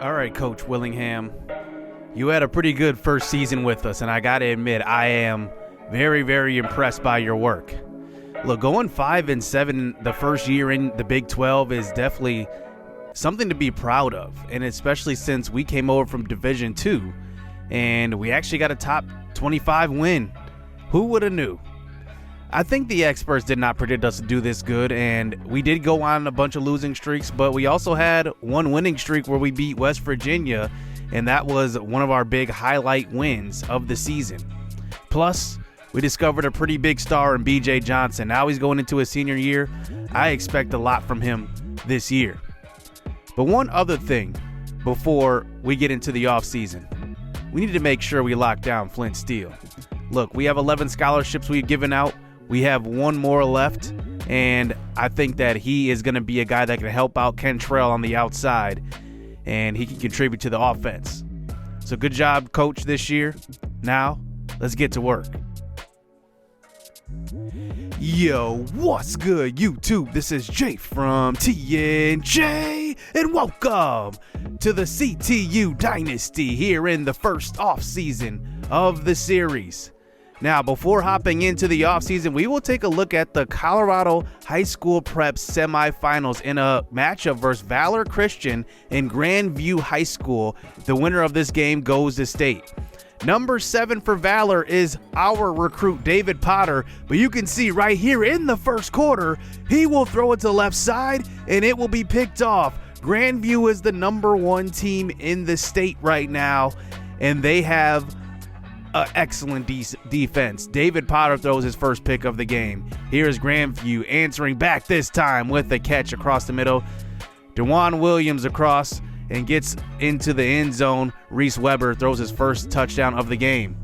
All right, Coach Willingham, you had a pretty good first season with us, and I got to admit, I am very, very impressed by your work. Look, going 5-7 the first year in the Big 12 is definitely something to be proud of, and especially since we came over from Division II, and we actually got a top 25 win. Who would have knew? I think the experts did not predict us to do this good, and we did go on a bunch of losing streaks, but we also had one winning streak where we beat West Virginia, and that was one of our big highlight wins of the season. Plus, we discovered a pretty big star in BJ Johnson. Now he's going into his senior year. I expect a lot from him this year. But one other thing before we get into the offseason, we need to make sure we lock down Flint Steele. Look, we have 11 scholarships we've given out. We have one more left, and I think that he is going to be a guy that can help out Kentrell on the outside, and he can contribute to the offense. So good job, Coach, this year. Now, let's get to work. Yo, what's good, YouTube? This is Jay from TNJ, and welcome to the CTU Dynasty here in the first offseason of the series. Now, before hopping into the offseason, we will take a look at the Colorado High School Prep semifinals in a matchup versus Valor Christian and Grandview High School. The winner of this game goes to state. Number 7 for Valor is our recruit, David Potter, but you can see right here in the first quarter, he will throw it to the left side and it will be picked off. Grandview is the number 1 team in the state right now, and they have excellent defense. David Potter throws his first pick of the game. Here's Grandview answering back this time with a catch across the middle. DeJuan Williams across and gets into the end zone. Reese Weber throws his first touchdown of the game.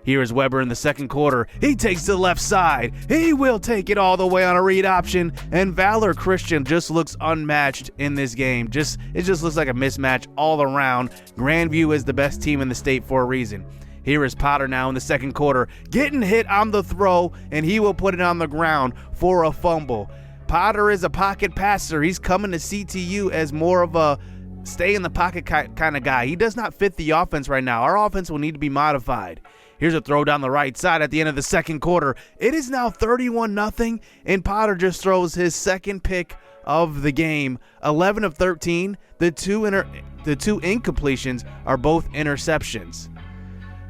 Here is Weber in the second quarter. He takes to the left side. He will take it all the way on a read option, and Valor Christian just looks unmatched in this game. It just looks like a mismatch all around. Grandview is the best team in the state for a reason. Here is Potter now in the second quarter, getting hit on the throw, and he will put it on the ground for a fumble. Potter is a pocket passer. He's coming to CTU as more of a stay in the pocket kind of guy. He does not fit the offense right now. Our offense will need to be modified. Here's a throw down the right side at the end of the second quarter. It is now 31-0, and Potter just throws his second pick of the game. 11 of 13. The two incompletions are both interceptions.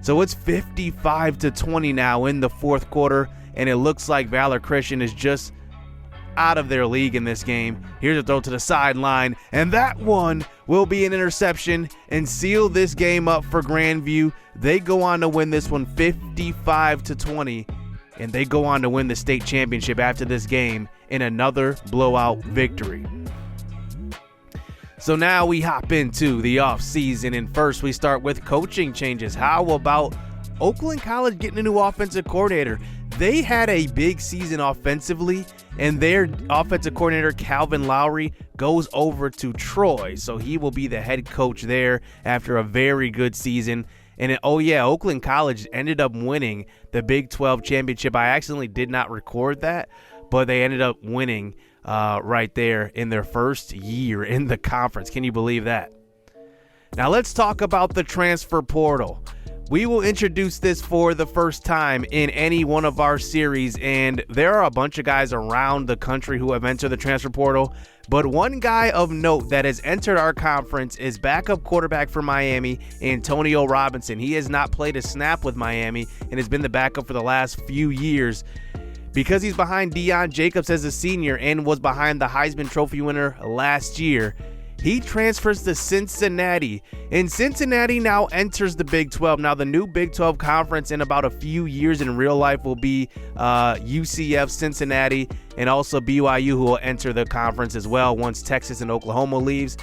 So it's 55-20 now in the fourth quarter, and it looks like Valor Christian is just out of their league in this game. Here's a throw to the sideline, and that one will be an interception and seal this game up for Grandview. They go on to win this one 55-20, and they go on to win the state championship after this game in another blowout victory. So now we hop into the offseason, and first we start with coaching changes. How about Oakland College getting a new offensive coordinator? They had a big season offensively, and their offensive coordinator, Calvin Lowry, goes over to Troy. So he will be the head coach there after a very good season. And Oakland College ended up winning the Big 12 championship. I accidentally did not record that, but they ended up winning right there in their first year in the conference. Can you believe that? Now let's talk about the transfer portal. We will introduce this for the first time in any one of our series, and there are a bunch of guys around the country who have entered the transfer portal, but one guy of note that has entered our conference is backup quarterback for Miami, Antonio Robinson. He has not played a snap with Miami and has been the backup for the last few years. Because he's behind Deion Jacobs as a senior and was behind the Heisman Trophy winner last year, he transfers to Cincinnati, and Cincinnati now enters the Big 12. Now, the new Big 12 conference in about a few years in real life will be UCF, Cincinnati, and also BYU, who will enter the conference as well once Texas and Oklahoma leaves.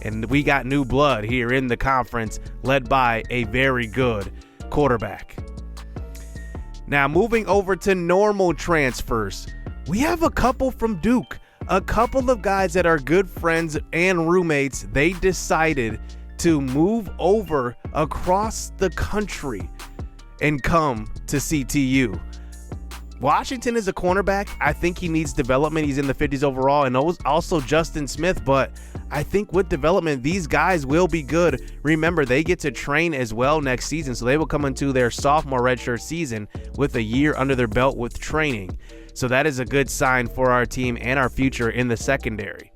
And we got new blood here in the conference, led by a very good quarterback. Now, moving over to normal transfers, we have a couple from Duke. A couple of guys that are good friends and roommates, they decided to move over across the country and come to CTU. Washington is a cornerback. I think he needs development. He's in the 50s overall, and also Justin Smith. But I think with development, these guys will be good. Remember, they get to train as well next season, so they will come into their sophomore redshirt season with a year under their belt with training. So that is a good sign for our team and our future in the secondary.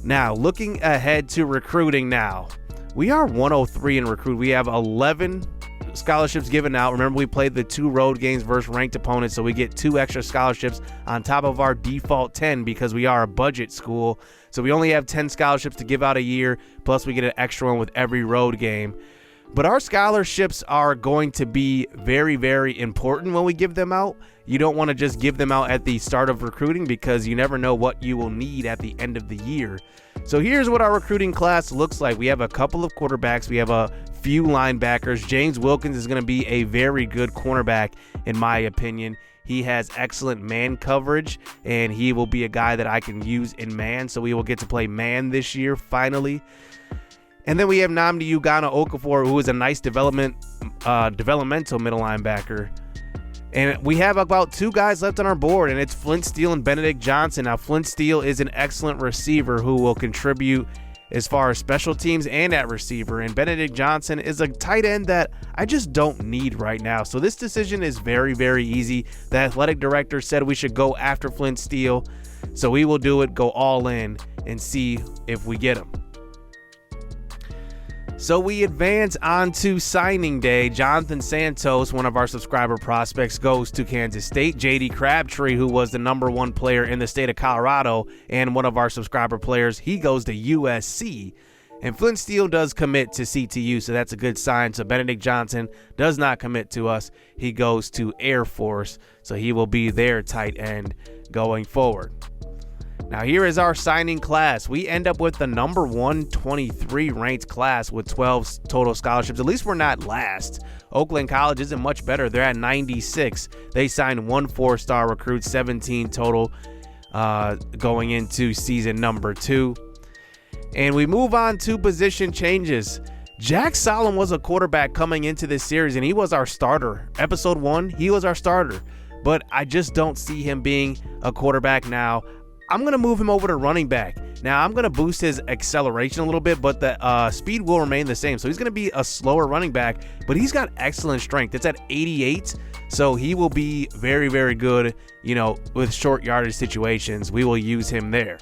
Now, looking ahead to recruiting now. We are 103 in recruit. We have 11 scholarships given out. Remember, we played the 2 road games versus ranked opponents, so we get 2 extra scholarships on top of our default 10 because we are a budget school. So we only have 10 scholarships to give out a year, plus we get an extra one with every road game. But our scholarships are going to be very, very important when we give them out. You don't want to just give them out at the start of recruiting because you never know what you will need at the end of the year. So here's what our recruiting class looks like. We have a couple of quarterbacks. We have a few linebackers. James Wilkins is going to be a very good cornerback, in my opinion. He has excellent man coverage, and he will be a guy that I can use in man. So we will get to play man this year, finally. And then we have Nnamdi Ugonna Okafor, who is a nice developmental middle linebacker. And we have about 2 guys left on our board, and it's Flint Steele and Benedict Johnson. Now, Flint Steele is an excellent receiver who will contribute as far as special teams and at receiver. And Benedict Johnson is a tight end that I just don't need right now. So this decision is very, very easy. The athletic director said we should go after Flint Steele. So we will do it, go all in, and see if we get him. So we advance on to signing day. Jonathan Santos, one of our subscriber prospects, goes to Kansas State. J.D. Crabtree, who was the #1 player in the state of Colorado and one of our subscriber players, he goes to USC. And Flint Steele does commit to CTU, so that's a good sign. So Benedict Johnson does not commit to us. He goes to Air Force, so he will be their tight end going forward. Now here is our signing class. We end up with the number 123 ranked class with 12 total scholarships. At least we're not last. Oakland College isn't much better. They're at 96. They signed 1 4-star recruit, 17 total going into season number 2. And we move on to position changes. Jack Solomon was a quarterback coming into this series, and he was our starter. Episode 1, he was our starter. But I just don't see him being a quarterback now. I'm going to move him over to running back. Now, I'm going to boost his acceleration a little bit, but the speed will remain the same. So he's going to be a slower running back, but he's got excellent strength. It's at 88, so he will be very, very good, with short yardage situations. We will use him there.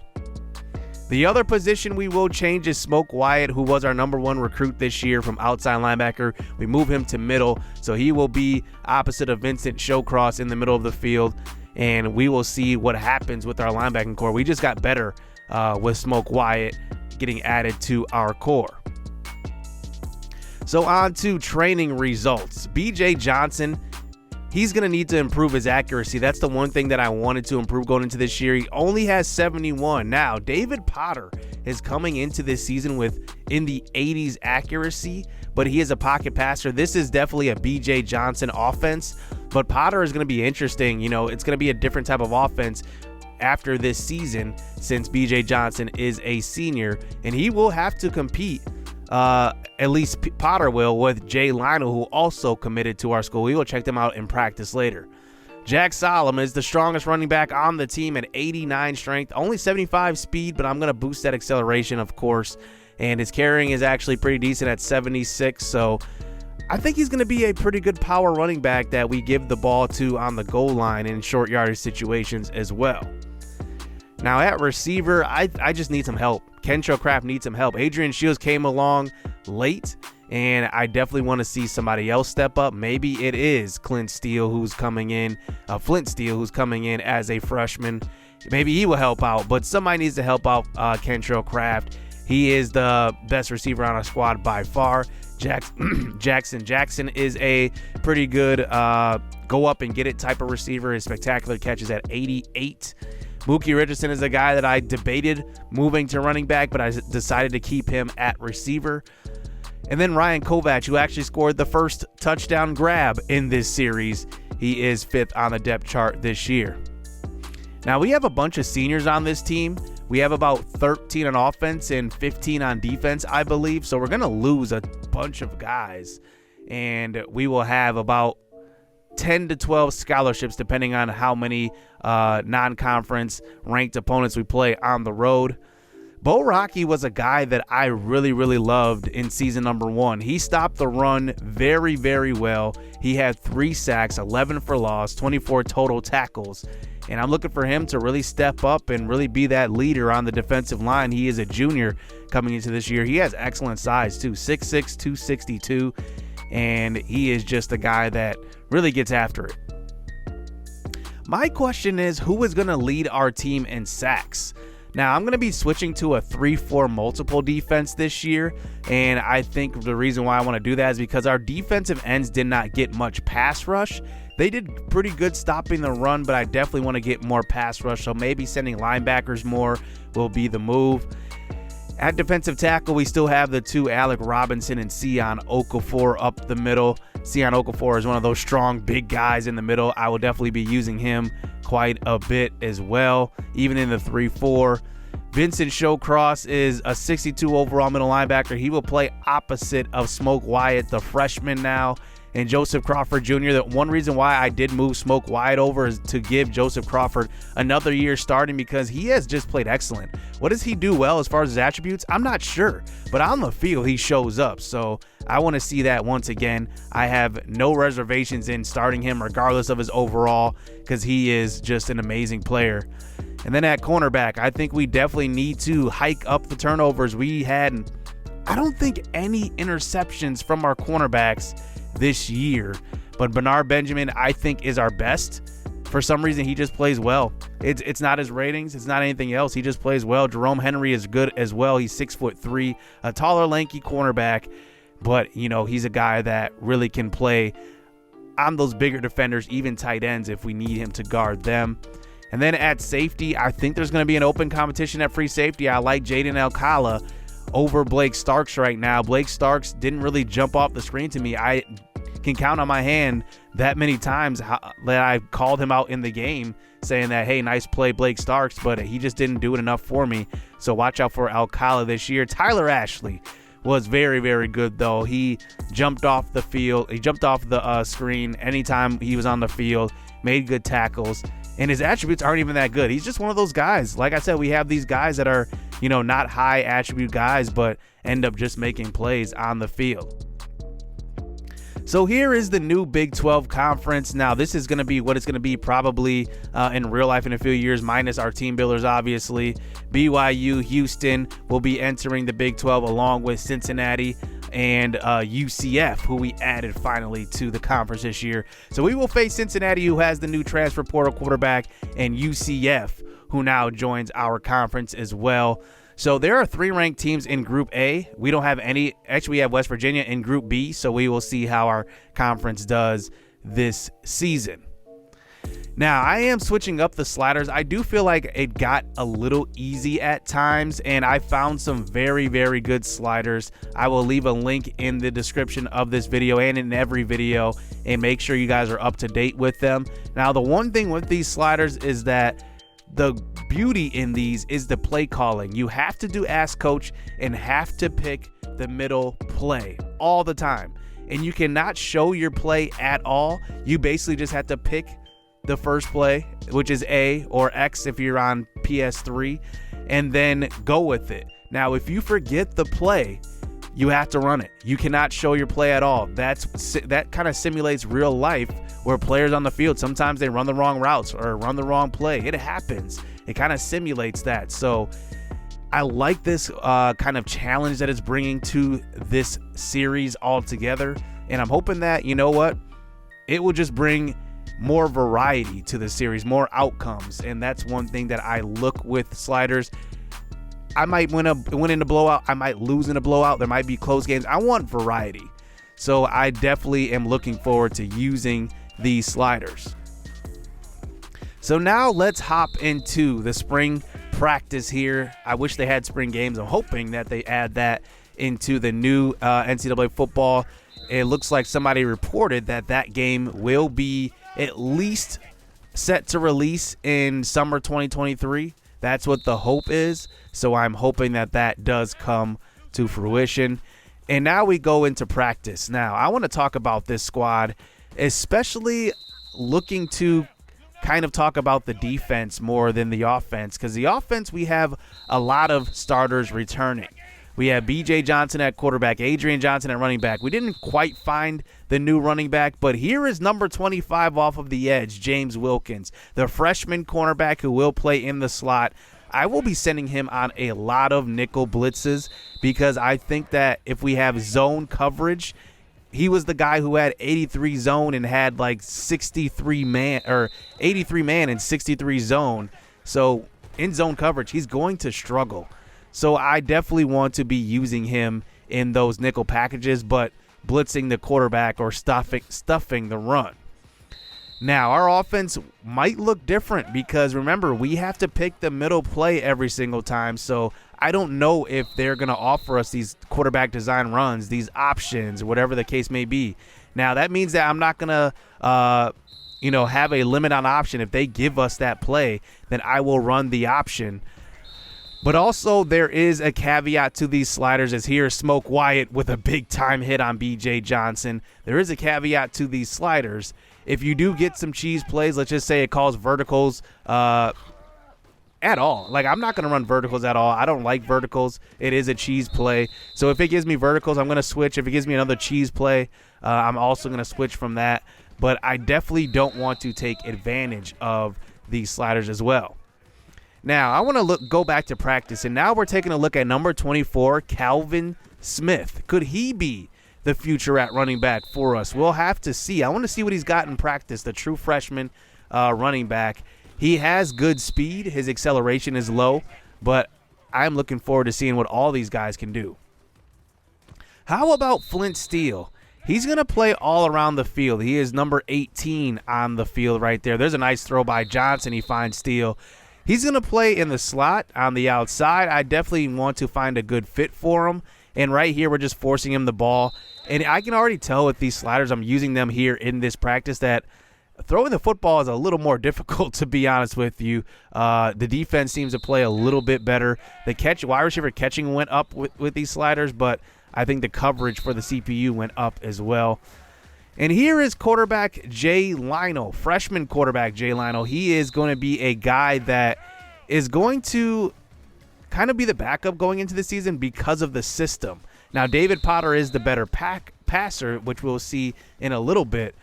The other position we will change is Smoke Wyatt, who was our #1 recruit this year from outside linebacker. We move him to middle, so he will be opposite of Vincent Showcross in the middle of the field. And we will see what happens with our linebacking core. We just got better with Smoke Wyatt getting added to our core. So on to training results. BJ Johnson, he's going to need to improve his accuracy. That's the one thing that I wanted to improve going into this year. He only has 71. Now, David Potter is coming into this season in the 80s accuracy, but he is a pocket passer. This is definitely a BJ Johnson offense. But Potter is going to be interesting. It's going to be a different type of offense after this season since BJ Johnson is a senior, and he will have to compete, at least Potter will, with Jay Lionell, who also committed to our school. We will check them out in practice later. Jack Solomon is the strongest running back on the team at 89 strength, only 75 speed, but I'm going to boost that acceleration, of course, and his carrying is actually pretty decent at 76, so I think he's going to be a pretty good power running back that we give the ball to on the goal line in short yardage situations as well. Now at receiver, I just need some help. Kentrell Craft needs some help. Adrian Shields came along late, and I definitely want to see somebody else step up. Maybe it is Flint Steele who's coming in as a freshman. Maybe he will help out, but somebody needs to help out Kentrell Craft. He is the best receiver on our squad by far. Jackson is a pretty good go up and get it type of receiver. His spectacular catches at 88. Mookie Richardson is a guy that I debated moving to running back, but I decided to keep him at receiver. And then Ryan Kovac, who actually scored the first touchdown grab in this series. He is 5th on the depth chart this year. Now we have a bunch of seniors on this team. We have about 13 on offense and 15 on defense, I believe. So we're going to lose a bunch of guys. And we will have about 10 to 12 scholarships, depending on how many non-conference ranked opponents we play on the road. Bo Rocky was a guy that I really, really loved in season number 1. He stopped the run very, very well. He had 3 sacks, 11 for loss, 24 total tackles. And I'm looking for him to really step up and really be that leader on the defensive line. He is a junior coming into this year. He has excellent size too, 6'6", 262. And he is just a guy that really gets after it. My question is, who is going to lead our team in sacks? Now, I'm going to be switching to a 3-4 multiple defense this year, and I think the reason why I want to do that is because our defensive ends did not get much pass rush. They did pretty good stopping the run, but I definitely want to get more pass rush, so maybe sending linebackers more will be the move. At defensive tackle, we still have the 2 Alec Robinson and Sion Okafor up the middle. Sion Okafor is one of those strong, big guys in the middle. I will definitely be using him quite a bit as well, even in the 3-4. Vincent Showcross is a 62 overall middle linebacker. He will play opposite of Smoke Wyatt, the freshman now, and Joseph Crawford Jr. The one reason why I did move Smoke Wyatt over is to give Joseph Crawford another year starting, because he has just played excellent. What does he do well as far as his attributes? I'm not sure, but on the field he shows up, so I want to see that once again. I have no reservations in starting him regardless of his overall, because he is just an amazing player. And then at cornerback, I think we definitely need to hike up the turnovers. We had, I don't think, any interceptions from our cornerbacks this year, but Bernard Benjamin, I think, is our best. For some reason, he just plays well. It's not his ratings. It's not anything else. He just plays well. Jerome Henry is good as well. He's 6'3", a taller, lanky cornerback, but, you know, he's a guy that really can play on those bigger defenders, even tight ends, if we need him to guard them. And then at safety, I think there's going to be an open competition at free safety. I like Jaden Alcala over Blake Starks right now. Blake Starks didn't really jump off the screen to me. I can count on my hand that many times that I called him out in the game saying that, hey, nice play, Blake Starks, but he just didn't do it enough for me. So watch out for Alcala this year. Tyler Ashley was very, very good, though. He jumped off the field. He jumped off the screen anytime he was on the field, made good tackles, and his attributes aren't even that good. He's just one of those guys. Like I said, we have these guys that are, you know, not high attribute guys, but end up just making plays on the field. So here is the new Big 12 conference. Now, this is going to be what it's going to be probably in real life in a few years, minus our team builders, obviously. BYU, Houston will be entering the Big 12 along with Cincinnati and UCF, who we added finally to the conference this year. So we will face Cincinnati, who has the new transfer portal quarterback, and UCF, who now joins our conference as well. So there are 3 ranked teams in Group A. We don't have any. Actually, we have West Virginia in Group B, so we will see how our conference does this season. Now, I am switching up the sliders. I do feel like it got a little easy at times, and I found some very, very good sliders. I will leave a link in the description of this video and in every video, and make sure you guys are up to date with them. Now, the one thing with these sliders is that the beauty in these is the play calling. You have to do Ask Coach and have to pick the middle play all the time. And you cannot show your play at all. You basically just have to pick the first play, which is A, or X if you're on PS3, and then go with it. Now, if you forget the play, you have to run it. You cannot show your play at all. That kind of simulates real life, where players on the field, sometimes they run the wrong routes or run the wrong play. It happens. It kind of simulates that. So I like this kind of challenge that it's bringing to this series altogether. And I'm hoping that, you know what, it will just bring more variety to the series, more outcomes. And that's one thing that I look with sliders. I might win in a blowout. I might lose in a blowout. There might be close games. I want variety. So I definitely am looking forward to using these sliders. So now let's hop into the spring practice here. I wish they had spring games. I'm hoping that they add that into the new NCAA football. It looks like somebody reported that that game will be at least set to release in summer 2023. That's what the hope is. So I'm hoping that that does come to fruition. And now we go into practice. Now, I want to talk about this squad, especially looking to kind of talk about the defense more than the offense, because the offense, we have a lot of starters returning. We have B.J. Johnson at quarterback, Adrian Johnson at running back. We didn't quite find the new running back, but here is number 25 off of the edge, James Wilkins, the freshman cornerback who will play in the slot. I will be sending him on a lot of nickel blitzes because I think that if we have zone coverage, he was the guy who had 83 zone and had like 83 man and 63 zone. So in zone coverage, he's going to struggle. So I definitely want to be using him in those nickel packages, but blitzing the quarterback or stuffing the run. Now, our offense might look different because, remember, we have to pick the middle play every single time. So I don't know if they're going to offer us these quarterback design runs, these options, whatever the case may be. Now, that means that I'm not going to have a limit on option. If they give us that play, then I will run the option. But also there is a caveat to these sliders, as here's Smoke Wyatt with a big-time hit on B.J. Johnson. There is a caveat to these sliders. If you do get some cheese plays, let's just say it calls verticals at all. Like, I'm not going to run verticals at all. I don't like verticals. It is a cheese play. So if it gives me verticals, I'm going to switch. If it gives me another cheese play, I'm also going to switch from that. But I definitely don't want to take advantage of these sliders as well. Now, I want to go back to practice, and now we're taking a look at number 24, Calvin Smith. Could he be the future at running back for us? We'll have to see. I want to see what he's got in practice, the true freshman running back. He has good speed. His acceleration is low, but I'm looking forward to seeing what all these guys can do. How about Flint Steele? He's going to play all around the field. He is number 18 on the field right there. There's a nice throw by Johnson. He finds Steele. He's going to play in the slot on the outside. I definitely want to find a good fit for him. And right here, we're just forcing him the ball. And I can already tell with these sliders, I'm using them here in this practice, that throwing the football is a little more difficult, to be honest with you. The defense seems to play a little bit better. The wide receiver catching went up with these sliders, but I think the coverage for the CPU went up as well. And here is quarterback Jay Lionell, freshman quarterback Jay Lionell. He is going to be a guy that is going to kind of be the backup going into the season because of the system. Now, David Potter is the better passer, which we'll see in a little bit.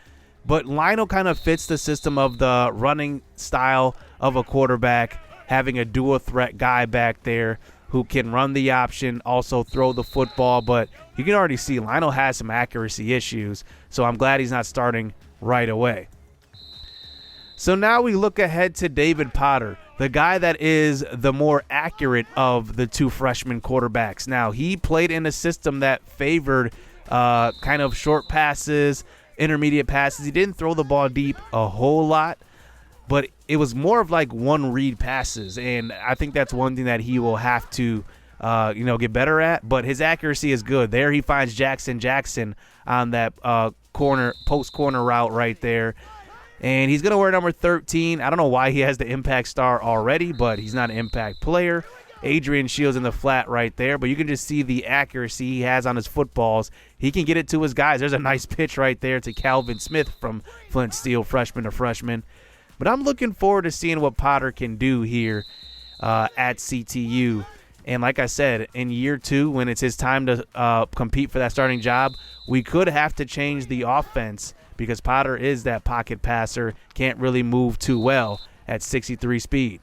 But Lionell kind of fits the system of the running style of a quarterback, having a dual threat guy back there who can run the option, also throw the football. But you can already see Lionell has some accuracy issues, so I'm glad he's not starting right away. So now we look ahead to David Potter, the guy that is the more accurate of the two freshman quarterbacks. Now, he played in a system that favored kind of short passes, intermediate passes. He didn't throw the ball deep a whole lot, but it was more of like one-read passes, and I think that's one thing that he will have to get better at. But his accuracy is good. There he finds Jackson on that post-corner route right there. And he's going to wear number 13. I don't know why he has the impact star already, but he's not an impact player. Adrian Shields in the flat right there, but you can just see the accuracy he has on his footballs. He can get it to his guys. There's a nice pitch right there to Calvin Smith from Flint Steele, freshman to freshman. But I'm looking forward to seeing what Potter can do here at CTU. And like I said, in year 2, when it's his time to compete for that starting job, we could have to change the offense because Potter is that pocket passer, can't really move too well at 63 speed.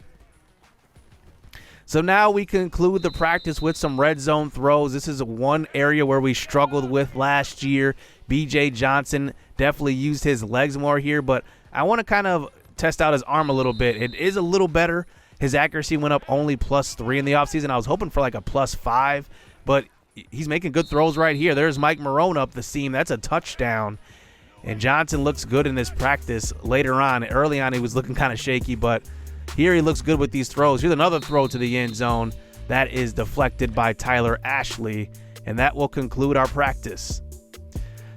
So now we conclude the practice with some red zone throws. This is one area where we struggled with last year. B.J. Johnson definitely used his legs more here, but I want to kind of test out his arm a little bit. It is a little better. His accuracy went up only +3 in the offseason. I was hoping for like a +5, but he's making good throws right here. There's Mike Marone up the seam. That's a touchdown. And Johnson looks good in this practice later on. Early on, he was looking kind of shaky, but here he looks good with these throws. Here's another throw to the end zone. That is deflected by Tyler Ashley, and that will conclude our practice.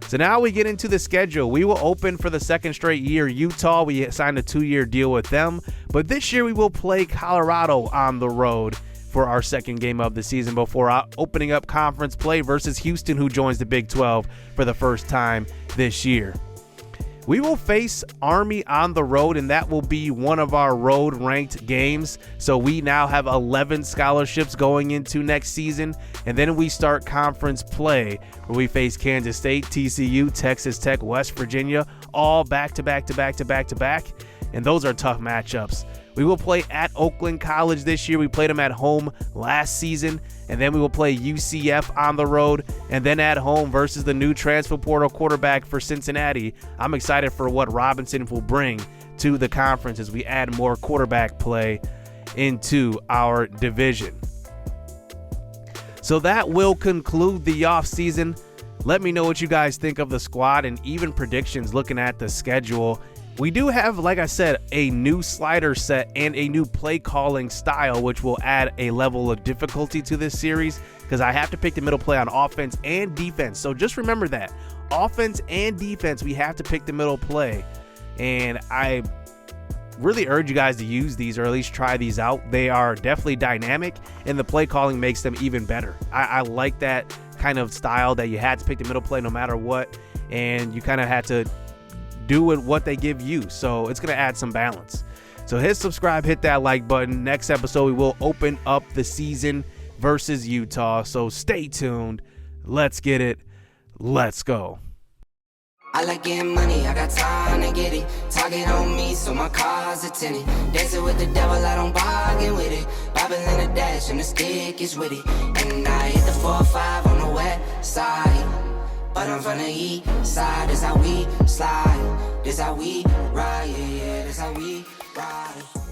So now we get into the schedule. We will open for the second straight year Utah. We signed a 2-year deal with them, but this year we will play Colorado on the road for our second game of the season before opening up conference play versus Houston, who joins the Big 12 for the first time this year. We will face Army on the road, and that will be one of our road ranked games. So we now have 11 scholarships going into next season. And then we start conference play where we face Kansas State, TCU, Texas Tech, West Virginia, all back to back. And those are tough matchups. We will play at Oakland College this year. We played them at home last season. And then we will play UCF on the road and then at home versus the new transfer portal quarterback for Cincinnati. I'm excited for what Robinson will bring to the conference as we add more quarterback play into our division. So that will conclude the offseason. Let me know what you guys think of the squad and even predictions looking at the schedule. We do have, like I said, a new slider set and a new play calling style, which will add a level of difficulty to this series because I have to pick the middle play on offense and defense. So just remember that. Offense and defense, we have to pick the middle play. And I really urge you guys to use these or at least try these out. They are definitely dynamic and the play calling makes them even better. I like that kind of style that you had to pick the middle play no matter what. And you kind of had to do it what they give you, so it's gonna add some balance. So hit subscribe, hit that like button. Next episode we will open up the season versus Utah, so stay tuned. Let's get it, let's go. I like getting money, I got time to get it. Target on me, so my car's a tinny. Dancing with the devil, I don't bargain with it. Bobbing in the dash and the stick is with it. And I hit the 4-5 on the west side, but I'm from the east side. This how we slide, this how we ride, yeah, this how we ride.